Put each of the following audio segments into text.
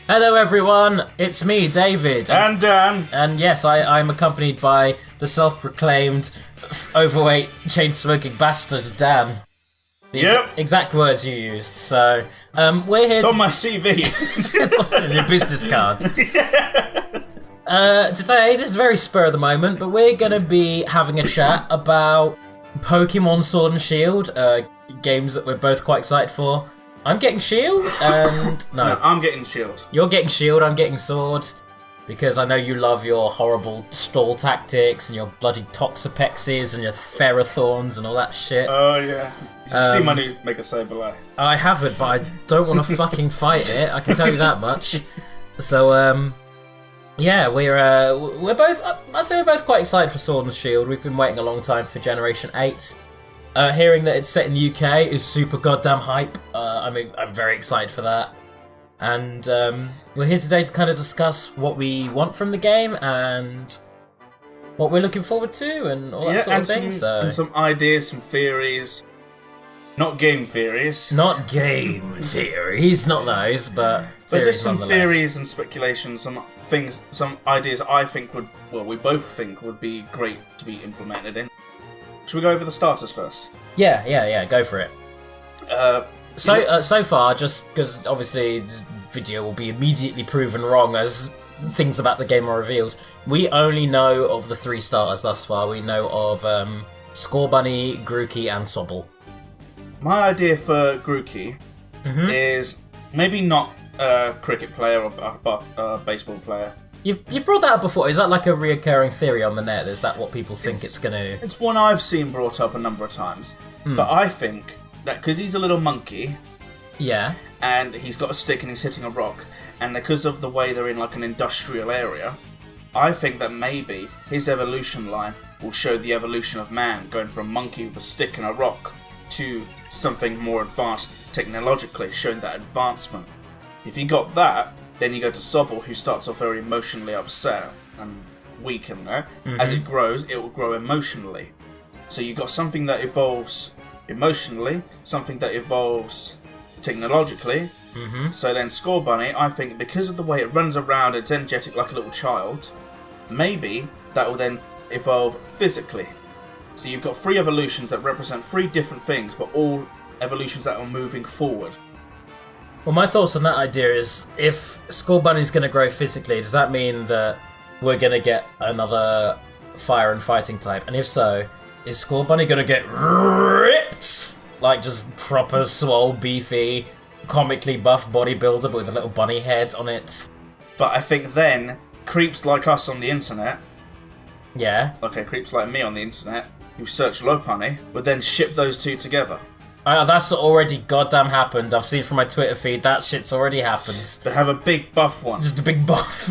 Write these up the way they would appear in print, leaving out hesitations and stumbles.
Hello everyone, it's me, David. And Dan. And yes, I'm accompanied by the self-proclaimed overweight, chain-smoking bastard, Dan. The exact words you used. So, we're here It's on my CV. It's on your business cards. Today, this is very spur of the moment, but we're going to be having a chat about Pokemon Sword and Shield, games that we're both quite excited for. I'm getting Shield, and... No, I'm getting Shield. You're getting Shield, I'm getting Sword, because I know you love your horrible stall tactics and your bloody Toxapexes and your Ferrothorns and all that shit. Oh, yeah. Did you see my new Mega Sableye? I haven't, but I don't want to fucking fight it, I can tell you that much. So, yeah, we're both, I'd say we're both quite excited for Sword and Shield. We've been waiting a long time for Generation 8. Hearing that it's set in the UK is super goddamn hype. I mean, I'm very excited for that. And we're here today to kind of discuss what we want from the game and what we're looking forward to and all that sort of thing. And some ideas, some theories. Not game theories. Not game theories, not those, but just some theories and speculations, some things, some ideas I think we both think would be great to be implemented in. Should we go over the starters first? Yeah, go for it. So far, just because obviously this video will be immediately proven wrong as things about the game are revealed, we only know of the 3 starters thus far. We know of Scorbunny, Grookey, and Sobble. My idea for Grookey is maybe not a cricket player or a baseball player. You've brought that up before. Is that like a reoccurring theory on the net? Is that what people think it's going to... It's one I've seen brought up a number of times. But I think that because he's a little monkey... Yeah. And he's got a stick and he's hitting a rock, and because of the way they're in like an industrial area, I think that maybe his evolution line will show the evolution of man, going from a monkey with a stick and a rock to something more advanced technologically, showing that advancement. If you got that... Then you go to Sobble, who starts off very emotionally upset and weak in there. As it grows, it will grow emotionally. So you've got something that evolves emotionally, something that evolves technologically. So then Scorbunny, I think, because of the way it runs around, it's energetic like a little child, maybe that will then evolve physically. So you've got 3 evolutions that represent 3 different things, but all evolutions that are moving forward. Well, my thoughts on that idea is, if Scorbunny's going to grow physically, does that mean that we're going to get another fire and fighting type? And if so, is Scorbunny going to get ripped? Like, just proper, swole, beefy, comically buff bodybuilder, but with a little bunny head on it? But I think then, creeps like us on the internet... Yeah? Okay, creeps like me on the internet, who search Lopunny, would then ship those 2 together. That's already goddamn happened. I've seen from my Twitter feed that shit's already happened. They have a big buff one. Just a big buff.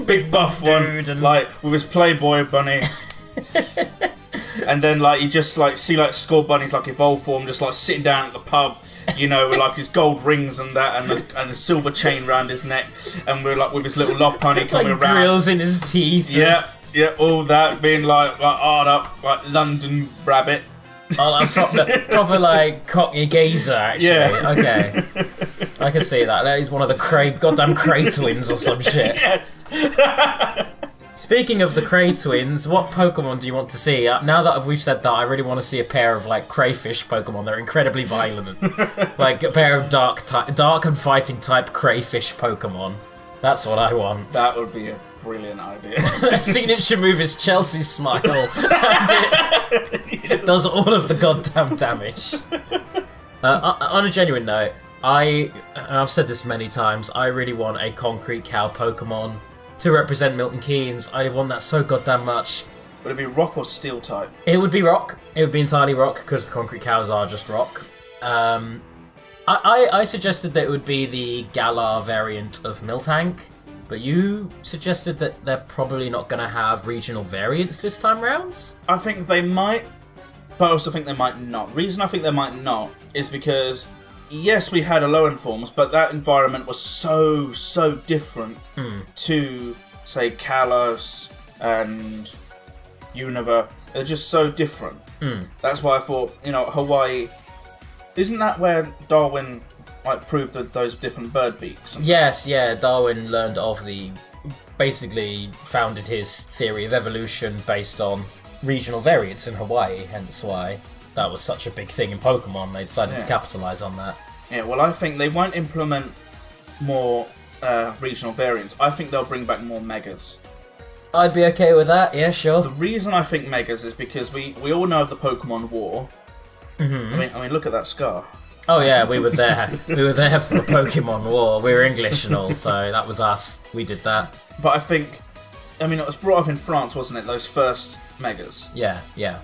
Big buff one. And... like, with his Playboy bunny. And then, like, you just, like, see, like, Scorbunny's, like, evolved form, just, like, sitting down at the pub, you know, with, like, his gold rings and that, and a silver chain round his neck, and we're, like, with his little Lopunny coming like around. Grills in his teeth. Yeah, all that, being, like hard up, like, London rabbit. Oh, that's proper like Cockney geezer, actually. Yeah. Okay. I can see that. He's one of the goddamn Cray twins or some shit. Yes. Speaking of the Cray twins, what Pokemon do you want to see? Now that we've said that, I really want to see a pair of like crayfish Pokemon. They're incredibly violent. Like a pair of dark and fighting type crayfish Pokemon. That's what I want. That would be a brilliant idea. Signature move is Chelsea's smile, and it does all of the goddamn damage. On a genuine note, and I've said this many times, I really want a concrete cow Pokemon to represent Milton Keynes. I want that so goddamn much. Would it be rock or steel type? It would be rock. It would be entirely rock, because the concrete cows are just rock. I suggested that it would be the Galar variant of Miltank, but you suggested that they're probably not going to have regional variants this time round? I think they might, but I also think they might not. The reason I think they might not is because, yes, we had Alolan forms, but that environment was so different to, say, Kalos and Unova. They're just so different. That's why I thought, Hawaii... Isn't that where Darwin like prove that those different bird beaks. Yes, yeah. Darwin learned of basically founded his theory of evolution based on regional variants in Hawaii. Hence why that was such a big thing in Pokemon. They decided to capitalize on that. Yeah, well, I think they won't implement more regional variants. I think they'll bring back more Megas. I'd be okay with that, yeah, sure. The reason I think Megas is because we all know of the Pokemon War. Mm-hmm. I mean, look at that scar. Oh yeah, we were there. We were there for the Pokemon War. We were English and all, so that was us. We did that. But I think, it was brought up in France, wasn't it? Those first Megas. Yeah, yeah.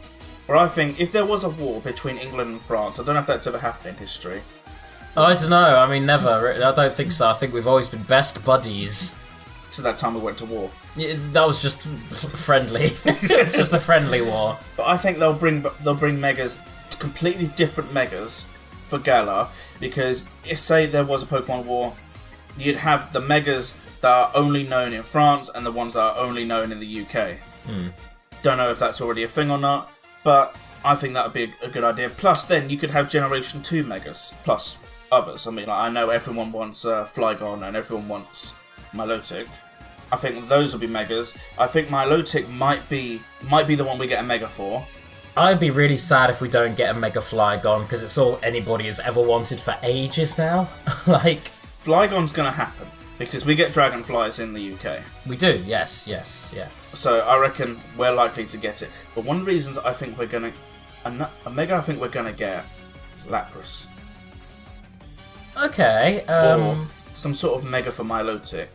Where I think if there was a war between England and France, I don't know if that's ever happened in history. Oh, I don't know. I mean, never. I don't think so. I think we've always been best buddies. So that time we went to war. Yeah, that was just friendly. It's just a friendly war. But I think they'll bring Megas, completely different Megas for Galar, because if say there was a Pokemon War, you'd have the Megas that are only known in France and the ones that are only known in the UK. Don't know if that's already a thing or not, but I think that would be a good idea. Plus, then you could have Generation 2 Megas, plus others. I mean, like, I know everyone wants Flygon and everyone wants Milotic. I think those will be Megas. I think Milotic might be the one we get a Mega for. I'd be really sad if we don't get a Mega Flygon, because it's all anybody has ever wanted for ages now. Like, Flygon's gonna happen because we get Dragonflies in the UK. We do, yes, yeah. So I reckon we're likely to get it. But one of the reasons I think we're gonna a Mega I think we're gonna get is Lapras. Okay. Or some sort of Mega for Milotic.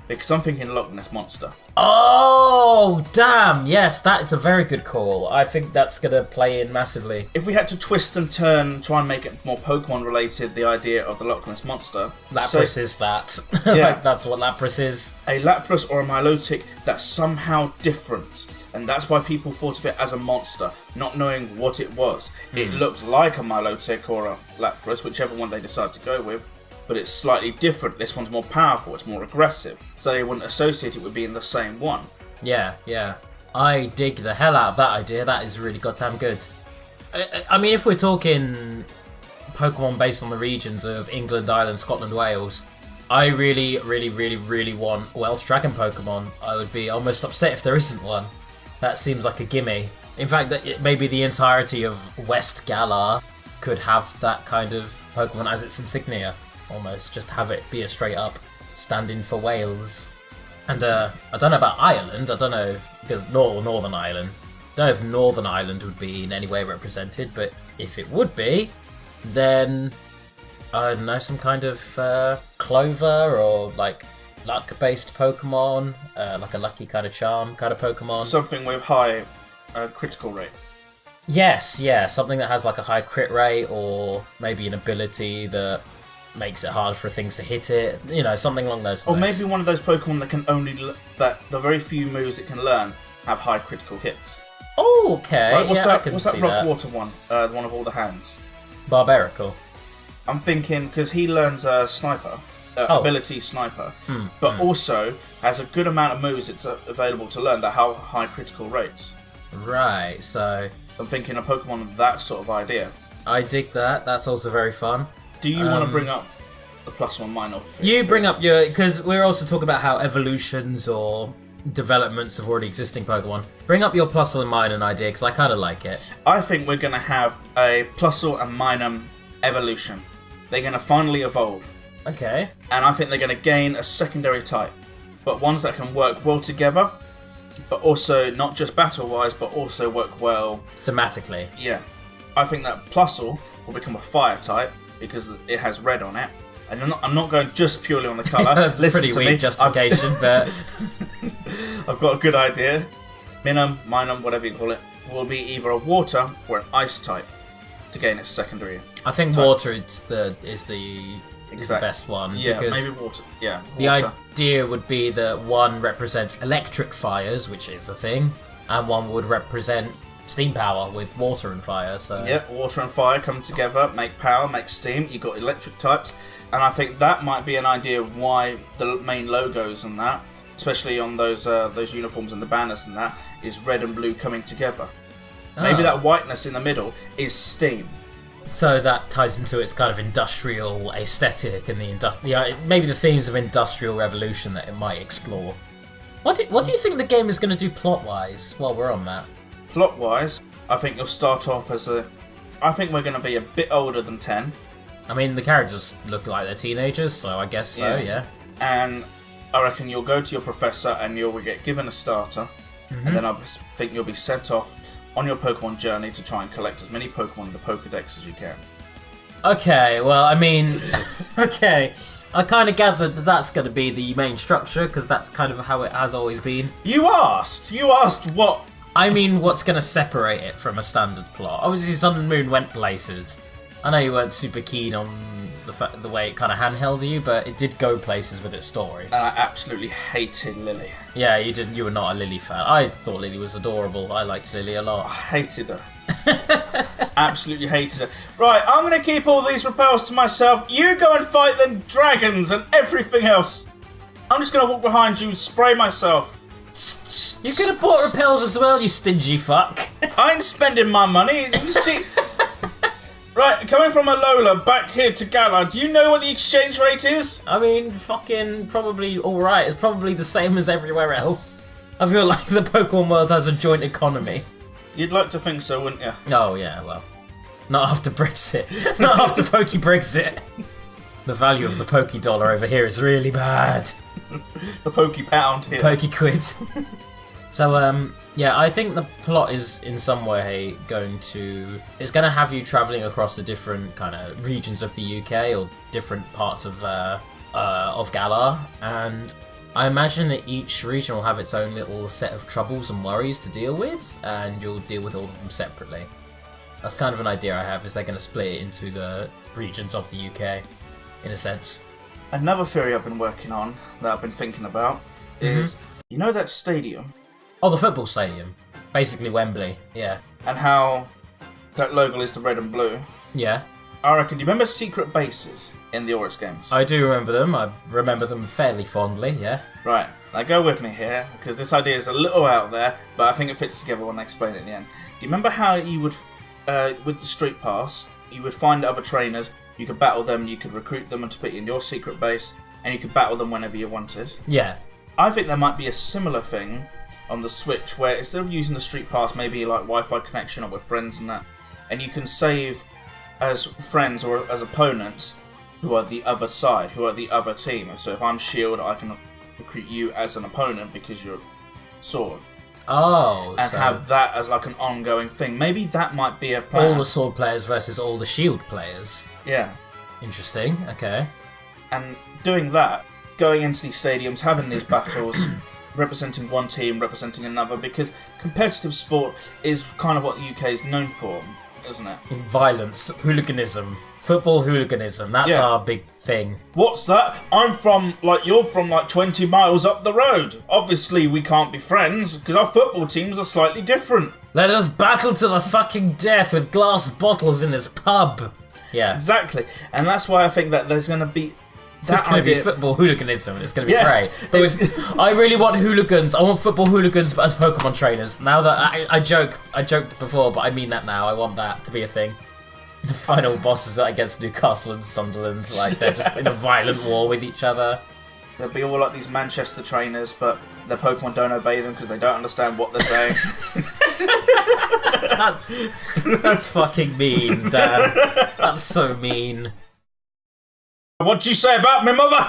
Because I'm thinking Loch Ness Monster. Oh, damn! Yes, that is a very good call. I think that's going to play in massively. If we had to twist and turn, try and make it more Pokemon related, the idea of the Loch Ness Monster. Lapras is that. Yeah. Like, that's what Lapras is. A Lapras or a Milotic that's somehow different. And that's why people thought of it as a monster, not knowing what it was. It looked like a Milotic or a Lapras, whichever one they decide to go with. But it's slightly different. This one's more powerful, it's more aggressive. So they wouldn't associate it with being the same one. Yeah. I dig the hell out of that idea. That is really goddamn good. I mean, if we're talking Pokemon based on the regions of England, Ireland, Scotland, Wales, I really, really, really, really want Welsh Dragon Pokemon. I would be almost upset if there isn't one. That seems like a gimme. In fact, maybe the entirety of West Galar could have that kind of Pokemon as its insignia. Almost, just have it be a straight up stand-in for Wales. And I don't know about Ireland, I don't know because Northern Ireland. I don't know if Northern Ireland would be in any way represented, but if it would be, then I don't know, some kind of clover or like luck-based Pokemon, like a lucky kind of charm kind of Pokemon. Something with high critical rate. Yes, yeah, something that has like a high crit rate or maybe an ability that makes it hard for things to hit it, you know, something along those lines. Or maybe one of those Pokemon that can that the very few moves it can learn have high critical hits. Oh, okay. Right, what's that rock that. water one? The one of all the hands. Barbarical. I'm thinking because he learns Sniper, ability Sniper, but also has a good amount of moves it's available to learn that have high critical rates. Right. So I'm thinking a Pokemon of that sort of idea. I dig that. That's also very fun. Do you want to bring up the +1 minor? You bring up your... Because we're also talking about how evolutions or developments of already existing Pokemon. Bring up your +1 minor idea, because I kind of like it. I think we're going to have a +1 and minor evolution. They're going to finally evolve. Okay. And I think they're going to gain a secondary type. But ones that can work well together, but also not just battle-wise, but also work well... thematically. Yeah. I think that Plusle will become a fire type, because it has red on it. And I'm not going just purely on the colour. That's a pretty weak justification, but... I've got a good idea. Minun, Minun, whatever you call it, will be either a water or an ice type to gain its secondary. I think type. water is the best one. Yeah, because maybe water. Yeah, water. The idea would be that one represents electric fires, which is a thing, and one would represent steam power with water and fire. So yeah, water and fire come together, make power, make steam. You got electric types, and I think that might be an idea of why the main logos and that, especially on those uniforms and the banners and that, is red and blue coming together. Maybe that whiteness in the middle is steam. So that ties into its kind of industrial aesthetic and maybe the themes of industrial revolution that it might explore. What do you think the game is going to do plot-wise while we're on that? Plot-wise, I think you'll start off I think we're going to be a bit older than 10. I mean, the characters look like they're teenagers, so I guess so, yeah. And I reckon you'll go to your professor and you'll get given a starter. And then I think you'll be sent off on your Pokemon journey to try and collect as many Pokemon in the Pokedex as you can. Okay, well, I mean... okay. I kind of gathered that that's going to be the main structure, because that's kind of how it has always been. You asked what? I mean, what's going to separate it from a standard plot? Obviously, Sun and Moon went places. I know you weren't super keen on the way it kind of handheld you, but it did go places with its story. And I absolutely hated Lily. Yeah, you didn't. You were not a Lily fan. I thought Lily was adorable. I liked Lily a lot. I hated her. Absolutely hated her. Right, I'm going to keep all these repels to myself. You go and fight them dragons and everything else. I'm just going to walk behind you and spray myself. You could have bought repels as well, you stingy fuck. I ain't spending my money. You see... Right, coming from Alola back here to Galar, do you know what the exchange rate is? I mean, fucking probably alright. It's probably the same as everywhere else. I feel like the Pokemon world has a joint economy. You'd like to think so, wouldn't you? Oh, yeah, well. Not after Brexit. Not after Brexit. The value of the Poké-dollar over here is really bad. The Poké-pound here. Poké-quids. So, yeah, I think the plot is in some way it's going to have you travelling across the different kind of regions of the UK or different parts of Galar, and I imagine that each region will have its own little set of troubles and worries to deal with, and you'll deal with all of them separately. That's kind of an idea I have, is they're going to split it into the regions of the UK, in a sense. Another theory I've been working on, that I've been thinking about, is, you know that stadium? Oh, the football stadium. Basically Wembley, yeah. And how that logo is the red and blue. Yeah. I reckon, do you remember secret bases in the Oryx games? I do remember them. I remember them fairly fondly, yeah. Right, now go with me here, because this idea is a little out there, but I think it fits together when I explain it in the end. Do you remember how you would, with the Street Pass, you would find other trainers, you could battle them, you could recruit them and to put you in your secret base, and you could battle them whenever you wanted? Yeah. I think there might be a similar thing on the Switch, where instead of using the Street Pass, maybe like Wi-Fi connection up with friends and that, and you can save as friends or as opponents who are the other side, who are the other team. So if I'm Shield, I can recruit you as an opponent because you're Sword. Oh, and have that as like an ongoing thing. Maybe that might be a plan. All the Sword players versus all the Shield players. Yeah. Interesting, okay. And doing that, going into these stadiums, having these battles, representing one team, representing another, because competitive sport is kind of what the UK is known for, isn't it? Violence, hooliganism, football hooliganism, that's our big thing. What's that? You're from 20 miles up the road. Obviously we can't be friends, because our football teams are slightly different. Let us battle to the fucking death with glass bottles in this pub. Yeah. Exactly. And that's why I think that there's going to be It's going to be football hooliganism, and it's going to be great. But I really want hooligans. I want football hooligans, but as Pokemon trainers. Now that I joked before, but I mean that now. I want that to be a thing. The final bosses against Newcastle and Sunderland, like they're just in a violent war with each other. They'll be all like these Manchester trainers, but their Pokemon don't obey them because they don't understand what they're saying. That's fucking mean, Dan. That's so mean. What'd you say about me mother?